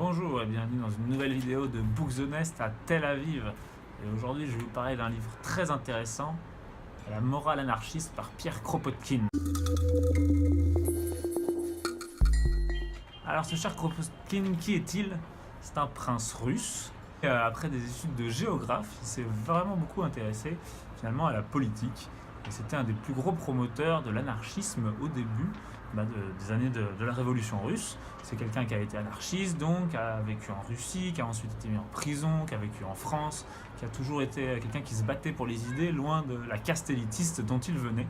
Bonjour et bienvenue dans une nouvelle vidéo de Book the Nest à Tel Aviv. Et aujourd'hui, je vais vous parler d'un livre très intéressant, La morale anarchiste par Pierre Kropotkin. Alors ce cher Kropotkin, qui est-il? C'est un prince russe. Après des études de géographe, il s'est vraiment beaucoup intéressé finalement à la politique. Et c'était un des plus gros promoteurs de l'anarchisme au début des années de la révolution russe. C'est quelqu'un qui a été anarchiste, donc, qui a vécu en Russie, qui a ensuite été mis en prison, qui a vécu en France, qui a toujours été quelqu'un qui se battait pour les idées, loin de la caste élitiste dont il venait.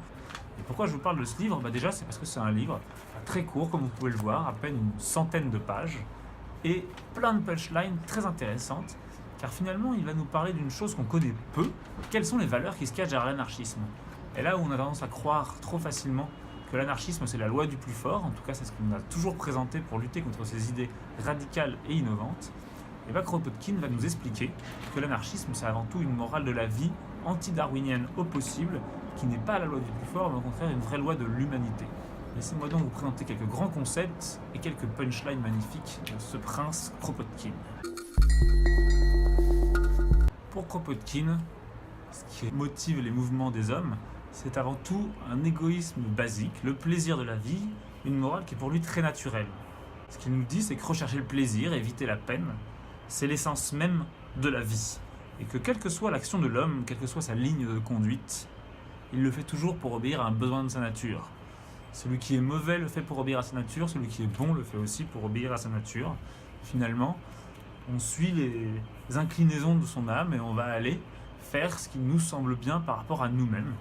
Et pourquoi je vous parle de ce livre? Déjà, c'est parce que c'est un livre très court, comme vous pouvez le voir, à peine une centaine de pages, et plein de punchlines très intéressantes, car finalement, il va nous parler d'une chose qu'on connaît peu, quelles sont les valeurs qui se cachent derrière l'anarchisme. Et là où on a tendance à croire trop facilement que l'anarchisme c'est la loi du plus fort, en tout cas c'est ce qu'on a toujours présenté pour lutter contre ces idées radicales et innovantes, et Kropotkin va nous expliquer que l'anarchisme c'est avant tout une morale de la vie anti-darwinienne au possible, qui n'est pas la loi du plus fort, mais au contraire une vraie loi de l'humanité. Laissez-moi donc vous présenter quelques grands concepts et quelques punchlines magnifiques de ce prince Kropotkin. Pour Kropotkin, ce qui motive les mouvements des hommes, c'est avant tout un égoïsme basique, le plaisir de la vie, une morale qui est pour lui très naturelle. Ce qu'il nous dit, c'est que rechercher le plaisir, éviter la peine, c'est l'essence même de la vie. Et que quelle que soit l'action de l'homme, quelle que soit sa ligne de conduite, il le fait toujours pour obéir à un besoin de sa nature. Celui qui est mauvais le fait pour obéir à sa nature, celui qui est bon le fait aussi pour obéir à sa nature. Finalement, on suit les inclinaisons de son âme et on va aller faire ce qui nous semble bien par rapport à nous-mêmes.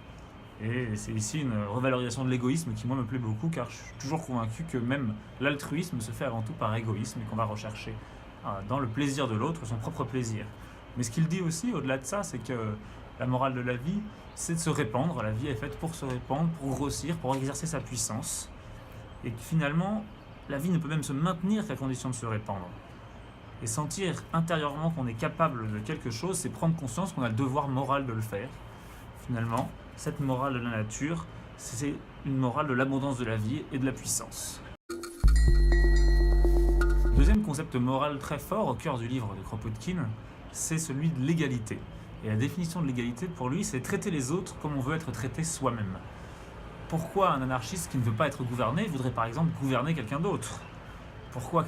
Et c'est ici une revalorisation de l'égoïsme qui, moi, me plaît beaucoup, car je suis toujours convaincu que même l'altruisme se fait avant tout par égoïsme et qu'on va rechercher dans le plaisir de l'autre son propre plaisir. Mais ce qu'il dit aussi, au-delà de ça, c'est que la morale de la vie, c'est de se répandre. La vie est faite pour se répandre, pour grossir, pour exercer sa puissance. Et que finalement, la vie ne peut même se maintenir qu'à condition de se répandre. Et sentir intérieurement qu'on est capable de quelque chose, c'est prendre conscience qu'on a le devoir moral de le faire. Finalement, cette morale de la nature, c'est une morale de l'abondance de la vie et de la puissance. Deuxième concept moral très fort au cœur du livre de Kropotkin, c'est celui de l'égalité. Et la définition de l'égalité, pour lui, c'est traiter les autres comme on veut être traité soi-même. Pourquoi un anarchiste qui ne veut pas être gouverné voudrait par exemple gouverner quelqu'un d'autre? Pourquoi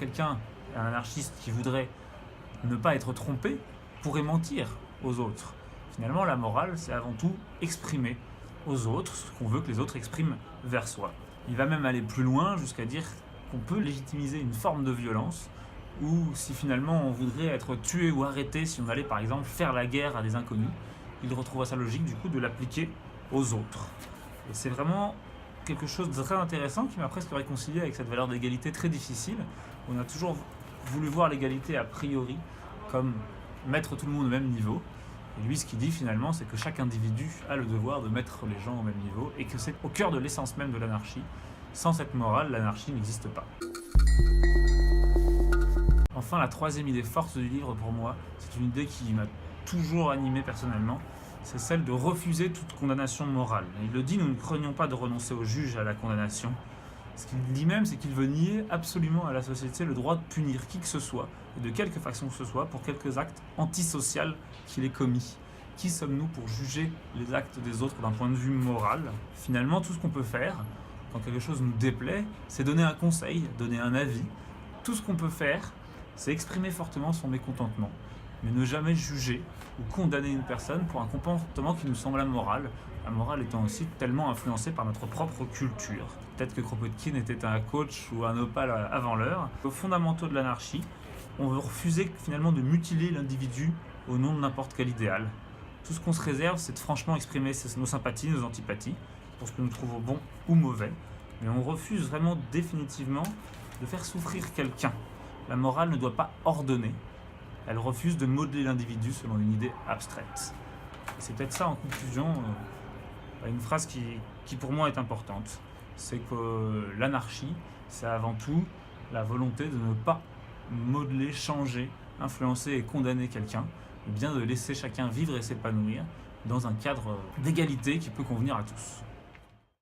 un anarchiste qui voudrait ne pas être trompé pourrait mentir aux autres? Finalement, la morale, c'est avant tout exprimer aux autres ce qu'on veut que les autres expriment vers soi. Il va même aller plus loin jusqu'à dire qu'on peut légitimiser une forme de violence, ou si finalement on voudrait être tué ou arrêté, si on allait par exemple faire la guerre à des inconnus, il retrouve sa logique du coup de l'appliquer aux autres. Et c'est vraiment quelque chose de très intéressant qui m'a presque réconcilié avec cette valeur d'égalité très difficile. On a toujours voulu voir l'égalité a priori comme mettre tout le monde au même niveau. Et lui, ce qu'il dit finalement, c'est que chaque individu a le devoir de mettre les gens au même niveau et que c'est au cœur de l'essence même de l'anarchie. Sans cette morale, l'anarchie n'existe pas. Enfin, la troisième idée forte du livre pour moi, c'est une idée qui m'a toujours animé personnellement, c'est celle de refuser toute condamnation morale. Et il le dit, nous ne craignons pas de renoncer au juge et à la condamnation. Ce qu'il dit même, c'est qu'il veut nier absolument à la société le droit de punir qui que ce soit, et de quelque façon que ce soit, pour quelques actes antisociaux qu'il ait commis. Qui sommes-nous pour juger les actes des autres d'un point de vue moral? Finalement, tout ce qu'on peut faire, quand quelque chose nous déplaît, c'est donner un conseil, donner un avis. Tout ce qu'on peut faire, c'est exprimer fortement son mécontentement, mais ne jamais juger ou condamner une personne pour un comportement qui nous semble amoral, la morale étant aussi tellement influencée par notre propre culture. Peut-être que Kropotkin était un coach ou un opale avant l'heure. Aux fondamentaux de l'anarchie, on veut refuser finalement de mutiler l'individu au nom de n'importe quel idéal. Tout ce qu'on se réserve, c'est de franchement exprimer nos sympathies, nos antipathies, pour ce que nous trouvons bon ou mauvais, mais on refuse vraiment définitivement de faire souffrir quelqu'un. La morale ne doit pas ordonner, elle refuse de modeler l'individu selon une idée abstraite. Et c'est peut-être ça en conclusion, une phrase qui pour moi est importante, c'est que l'anarchie, c'est avant tout la volonté de ne pas modeler, changer, influencer et condamner quelqu'un, mais bien de laisser chacun vivre et s'épanouir dans un cadre d'égalité qui peut convenir à tous.